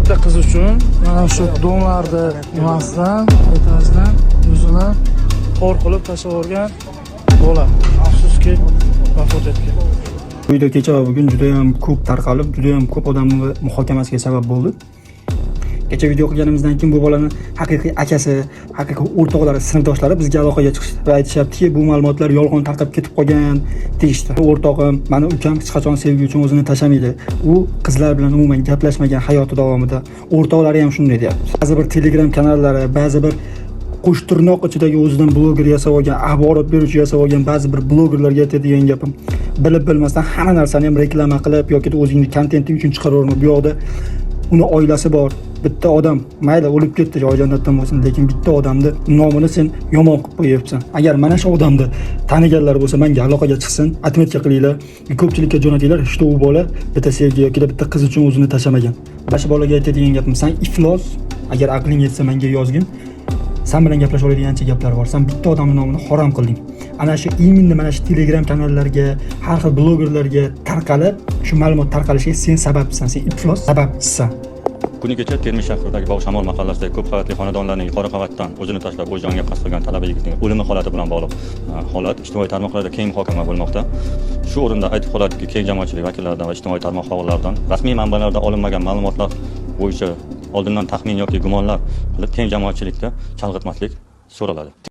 bitta qiz uchun mana shu donlarni nimasidan, etajdan o'zini xor qilib tashlab yuborgan bola. Afsuski vafot etgan. Video kecha va bugun juda ham ko'p tarqalib, juda ham ko'p odamning muhokamasiga sabab bo'ldi. Kecha video qilganimizdan keyin bu bolani haqiqiy akasi, haqiqiy o'rtoqlari, sinfdoshlari bizga aloqaga chiqishdi va aytishyaptiki, bu ma'lumotlar yolg'on tarqab ketib qolgan deyishdi. O'rtog'im, meni ukam hech qachon sevgi uchun o'zini tashamaydi. U qizlar bilan umuman gaplashmagan hayoti davomida. O'rtoqlari ham shunday deyapti. Ba'zi bir Telegram kanallari, ba'zi bir qo'sh tirnoq ichidagi o'zidan bloger yasab olgan, axborot beruvchi yasab olgan ba'zi bir blogerlarga aytadigan gapim, bilib bilmasdan hamma narsani ham reklama qilib yoki o'zingni kontenting uchun chiqaraverma. Bu yoqda uni oilasi bor. Bitta odam, mayli o'lib ketdi, joy jannatdan bo'lsin, lekin bitta odamni nomini sen yomon qilib qo'yibsan. Agar mana shu odamni taniganlar bo'lsa, menga aloqaga chiqsin, atmetga qilinglar, ko'pchilikka jo'natinglar, işte u bola bitta sevgi yoki bitta qiz uchun o'zini tashamagan. Mana shu bolaga aytadigan gapim, sen iflos, agar aqling yetsa menga yozgin. Sen bilan gaplashib oladigan ancha gaplar bor. Sen bitta odamning nomini harom qilding. Ana shu imminni mana shu Telegram kanallarga, har xil blogerlarga tarqalib, shu ma'lumot tarqalishiga sen sababchisan, sen iflos sababchisan. Kuni kecha Termiz shahridagi Bog'shamol mahallasidagi ko'p qavatli xonadonlarning yuqori qavatdan o'zini tashlab o'z joniga qasd qilgan talaba yigitning o'limi holati bilan bog'liq holat ijtimoiy tarmoqlarda keng muhokama bo'lmoqda. Shu o'rinda aytib qoladiki, keng jamoatchilik vakillaridan va ijtimoiy tarmoq faollaridan rasmiy manbalarda olinmagan ma'lumotlar bo'yicha oldindan taxmin yoki gumonlar qilib keng jamoatchilikda chalg'itmaslik so'raladi.